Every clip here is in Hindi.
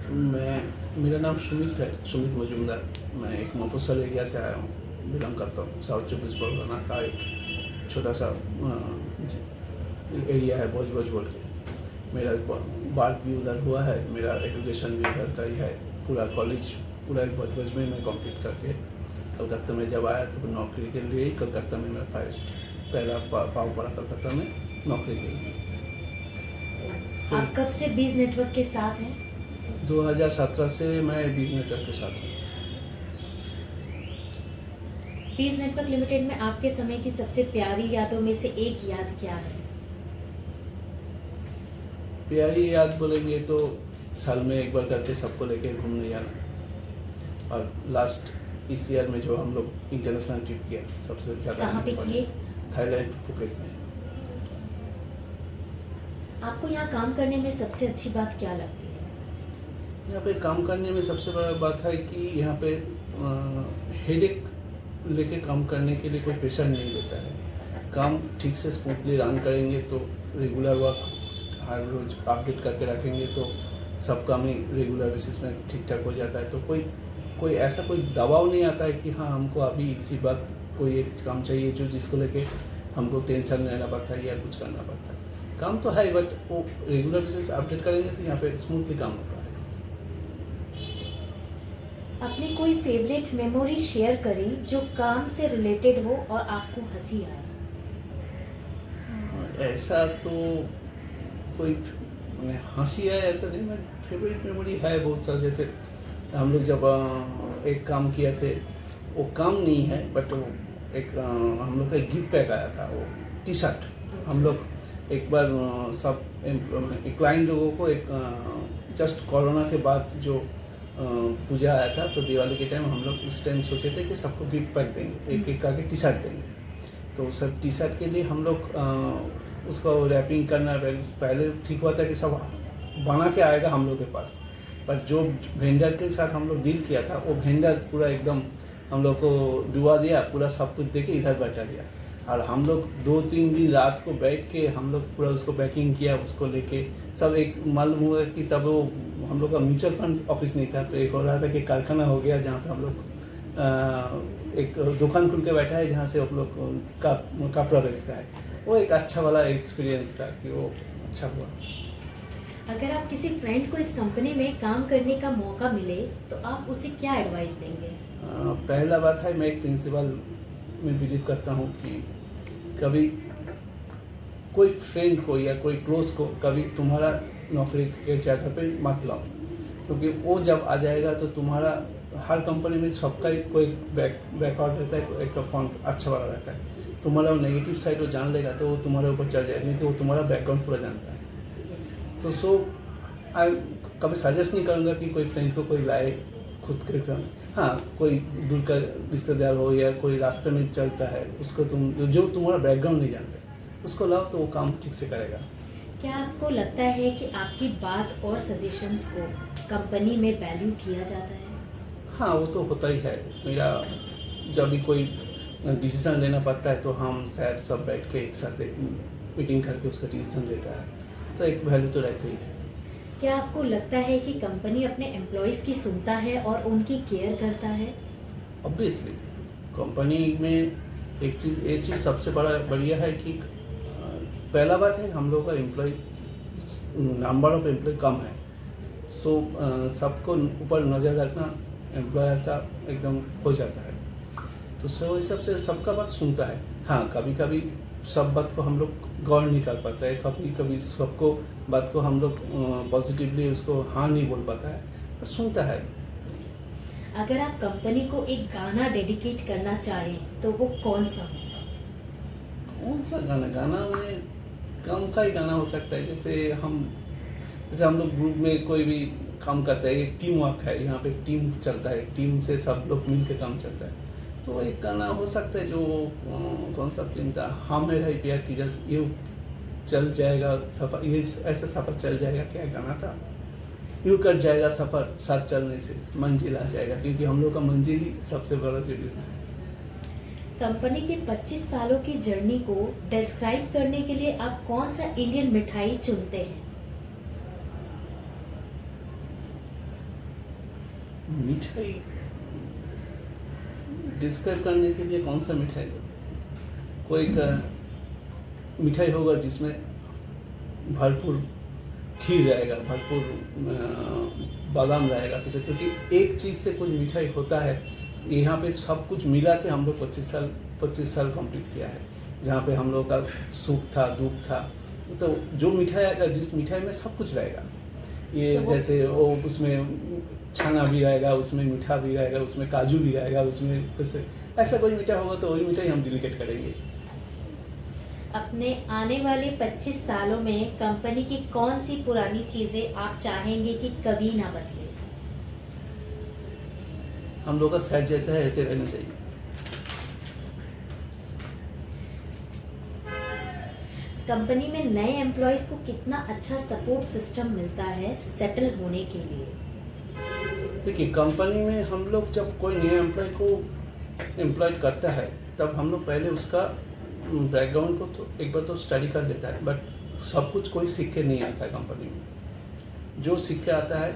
मेरा नाम सुमित है, सुमित मजूमदार। मैं एक मफस्सल एरिया से आया हूँ, बिलोंग करता हूँ। साउथ 24 परगना का एक छोटा सा एरिया है, भोज भोज बोल के। मेरा बात भी उधर हुआ है, मेरा एजुकेशन भी उधर का ही है। पूरा कॉलेज पूरा एक भोज भोज में मैं कंप्लीट करके कलकत्ता में जब आया तो नौकरी के लिए ही कलकत्ता में मेरा पहला पाँव पड़ा कलकत्ता में नौकरी के लिए। आप कब से बीज नेटवर्क के साथ हैं? 2017 से मैं बीज नेटवर्क के साथ हूँ। बीज नेटवर्क लिमिटेड में आपके समय की सबसे प्यारी यादों में से एक याद क्या है? प्यारी याद बोलेंगे तो साल में एक बार करके सबको लेके घूमने जाना, और लास्ट इस ईयर में जो हम लोग इंटरनेशनल ट्रिप किया सबसे ज़्यादा। कहाँ पे किए? थाईलैंड, फुकेट में। आपको यहाँ काम करने में सबसे अच्छी बात क्या लगती है? यहाँ पे काम करने में सबसे बड़ा बात है कि यहाँ पे हेडेक लेके काम करने के लिए कोई प्रेशर नहीं लेता है। काम ठीक से स्मूथली रन करेंगे तो रेगुलर वर्क हर रोज अपडेट करके रखेंगे तो सब काम ही रेगुलर बेसिस में ठीक ठाक हो जाता है। तो कोई ऐसा कोई दबाव नहीं आता है कि हाँ हमको अभी इसी वक्त कोई एक काम चाहिए जो जिसको लेके हमको टेंशन रहना पड़ता है या कुछ करना पड़ता है। काम तो है बट वो रेगुलर बेसिस अपडेट करेंगे तो यहाँ पे स्मूथली काम होता है। अपनी कोई फेवरेट मेमोरी शेयर करें जो काम से रिलेटेड हो और आपको हंसी आए। ऐसा तो कोई हंसी है ऐसा नहीं, मैं फेवरेट मेमोरी है बहुत सारा। जैसे हम लोग जब एक काम किए थे, वो काम नहीं है बट वो एक हम लोग का एक गिफ्ट पैक आया था, वो टी शर्ट। हम लोग एक बार सब क्लाइंट लोगों को एक जस्ट कोरोना के बाद जो पूजा आया था तो दिवाली के टाइम हम लोग उस टाइम सोचे थे कि सबको गिफ्ट पैक देंगे, एक एक करके टी शर्ट देंगे। तो सब टी शर्ट के लिए हम लोग उसको रैपिंग करना पहले ठीक हुआ था कि सब बना के आएगा हम लोग के पास, पर जो वेंडर के साथ हम लोग डील किया था वो वेंडर पूरा एकदम हम लोग को डुबा दिया, पूरा सब कुछ दे के इधर बैठा दिया। और हम लोग 2-3 दिन रात को बैठ के हम लोग पूरा उसको पैकिंग किया, उसको लेके सब एक मालूम हुआ कि तब वो हम लोग का म्यूचुअल फंड ऑफिस नहीं था, तो एक हो रहा था कि कारखाना हो गया जहाँ पे हम लोग एक दुकान खुल के बैठा है जहाँ से हम लोग का कपड़ा बेचता है। वो एक अच्छा वाला एक्सपीरियंस था कि वो अच्छा हुआ। अगर आप किसी फ्रेंड को इस कंपनी में काम करने का मौका मिले तो आप उसे क्या एडवाइस देंगे? पहला बात है, मैं एक प्रिंसिपल में बिलीव करता हूँ कि कभी कोई फ्रेंड को या कोई क्लोज को कभी तुम्हारा नौकरी के जगह पे मत लाओ, क्योंकि वो जब आ जाएगा तो तुम्हारा हर कंपनी में सबका कोई बैकआउट रहता है, एक फंड अच्छा वाला रहता है। तुम्हारा वो नेगेटिव साइड वो जान लेगा तो वो तुम्हारे ऊपर चढ़ जाएगा, क्योंकि वो तुम्हारा बैकग्राउंड पूरा जानता है। तो कभी सजेस्ट नहीं करूँगा कि कोई फ्रेंड को कोई लाए खुद के काम। हाँ, कोई दूर का रिश्तेदार हो या कोई रास्ते में चलता है, उसको तुम जो तुम्हारा बैकग्राउंड नहीं जानते उसको लाओ तो वो काम ठीक से करेगा। क्या आपको लगता है कि आपकी बात और सजेशंस को कंपनी में वैल्यू किया जाता है? हाँ, वो तो होता ही है। मेरा जब भी कोई डिसीजन लेना पड़ता है तो हम शायद सब बैठ के एक साथ मीटिंग करके उसका डिसीजन लेता है, तो एक वैल्यू तो रहती ही है। क्या आपको लगता है कि कंपनी अपने एम्प्लॉयज़ की सुनता है और उनकी केयर करता है? ऑब्वियसली कंपनी में एक चीज़ सबसे बढ़िया है कि पहला बात है हम लोग का एम्प्लॉय नंबर ऑफ एम्प्लॉय कम है, सो सबको ऊपर नज़र रखना एम्प्लॉयर का एकदम हो जाता है। तो सो हिसाब से सबका बात सुनता है। हाँ, कभी कभी सब बात को हम लोग गौर नहीं कर पाता है, कभी कभी सबको बात को हम लोग पॉजिटिवली उसको हाँ नहीं बोल पाता है, पर सुनता है। अगर आप कंपनी को एक गाना डेडिकेट करना चाहें तो वो कौन सा हो? कौन सा गाना में काम का ही गाना हो सकता है। जैसे हम लोग ग्रुप में कोई भी काम करते हैं, एक टीम वर्क है, यहाँ पे टीम चलता है, टीम से सब लोग मिल के काम चलता है, तो एक गाना हो सकता है जो कौन सा फिल्म था, हम मेरा ही प्यार की जैसे ये चल जाएगा सफ़र, ये ऐसा सफ़र चल जाएगा, क्या गाना था, यूँ कट जाएगा सफ़र साथ चलने से मंजिल आ जाएगा, क्योंकि हम लोग का मंजिल ही सबसे बड़ा जरूरी है। कंपनी के 25 सालों की जर्नी को डिस्क्राइब करने के लिए आप कौन सा इंडियन मिठाई चुनते हैं? मिठाई डिस्क्राइब करने के लिए कौन सा मिठाई? कोई का मिठाई होगा जिसमें भरपूर खीर रहेगा, भरपूर बादाम रहेगा, किसी, क्योंकि एक चीज़ से कुछ मिठाई होता है। यहाँ पे सब कुछ मिला के हम लोग 25 साल कंप्लीट किया है, जहाँ पे हम लोग का सुख था, दुख था। तो जो मिठाई आएगा, जिस मिठाई में सब कुछ रहेगा, ये तो जैसे वो उसमें छाना भी रहेगा, उसमें मीठा भी रहेगा, उसमें काजू भी रहेगा, उसमें जैसे ऐसा कोई मिठाई होगा तो वही मिठाई हम डेलीकेट करेंगे। अपने आने वाले 25 सालों में कंपनी की कौन सी पुरानी चीजें आप चाहेंगे कि कभी ना बदले? हम लोग का शहर जैसा है ऐसे रहना चाहिए। कंपनी में नए एम्प्लॉयज को कितना अच्छा सपोर्ट सिस्टम मिलता है सेटल होने के लिए? देखिए, कंपनी में हम लोग जब कोई नया एम्प्लॉय को एम्प्लॉय करता है, तब हम लोग पहले उसका बैकग्राउंड को तो एक बार तो स्टडी कर लेता है, बट सब कुछ कोई सीख के नहीं आता है कंपनी में। जो सीख के आता है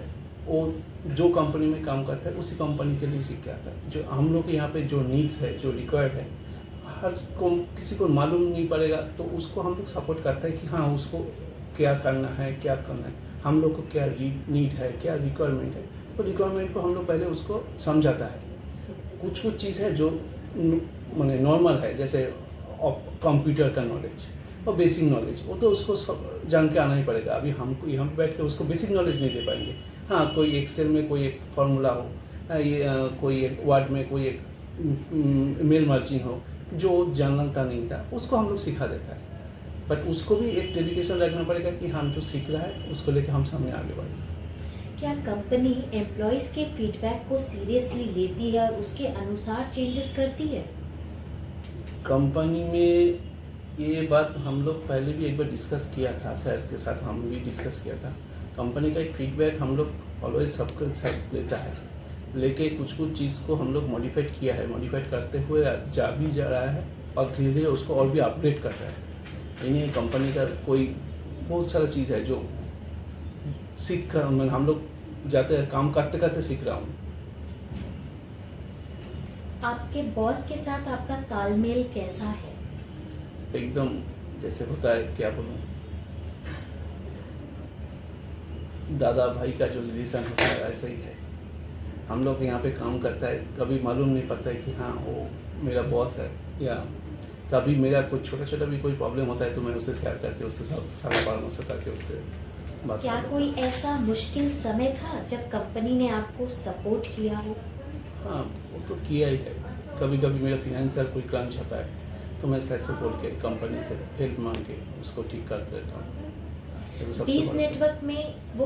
वो जो कंपनी में काम करता है उसी कंपनी के लिए सीख के आता है। जो हम लोग के यहाँ पे जो नीड्स है, जो रिक्वायर्ड है, हर को किसी को मालूम नहीं पड़ेगा, तो उसको हम लोग सपोर्ट करते हैं कि हाँ, उसको क्या करना है, क्या करना है, हम लोग को क्या नीड है, क्या रिक्वायरमेंट है। तो रिक्वायरमेंट को हम लोग पहले उसको समझाता है। कुछ चीज़ है जो माने नॉर्मल है, जैसे कंप्यूटर का नॉलेज और बेसिक नॉलेज, वो तो उसको सब जान के आना ही पड़ेगा। अभी हमको यहाँ पे बैठ के उसको बेसिक नॉलेज नहीं दे पाएंगे। हाँ, कोई एक्सेल में कोई एक फार्मूला हो, कोई एक वर्ड में कोई एक मेल मर्जिंग हो, जो जानता नहीं था उसको हम लोग सिखा देता है। बट उसको भी एक डेडिकेशन रखना पड़ेगा कि हम जो सीख रहा है उसको लेकर हम सामने आगे बढ़ें। क्या कंपनी एम्प्लॉयज के फीडबैक को सीरियसली लेती है और उसके अनुसार चेंजेस करती है? कंपनी में ये बात हम लोग पहले भी एक बार डिस्कस किया था, सर के साथ हम भी डिस्कस किया था। कंपनी का एक फीडबैक हम लोग ऑलवेज सबके साथ लेता है, लेके कुछ चीज़ को हम लोग मॉडिफाइड किया है, मॉडिफाइड करते हुए जा रहा है और धीरे धीरे उसको और भी अपडेट कर रहा है। इन्हें कंपनी का कोई बहुत सारा चीज़ है जो सीख कर हम लोग जाते हैं, काम करते करते सीख रहा हूँ। आपके बॉस के साथ आपका तालमेल कैसा है? एकदम जैसे होता है, क्या बोलूँ, दादा भाई का जो रिलेशन होता है ऐसा ही है। हम लोग यहाँ पे काम करता है, कभी मालूम नहीं पड़ता है कि हाँ वो मेरा बॉस है, या कभी मेरा कुछ छोटा छोटा भी कोई प्रॉब्लम होता है तो मैं उससे शेयर करके उससे सारा परामर्श करके उससे बात क्या कोई ऐसा मुश्किल समय था जब कंपनी ने आपको सपोर्ट किया हो? हाँ, वो तो किया ही है। कभी कभी मेरा फिनेंशियल कोई क्रंच होता है तो मैं सच से बोल के कंपनी से हेल्प मांग के उसको ठीक कर देता हूँ। बीज नेटवर्क में वो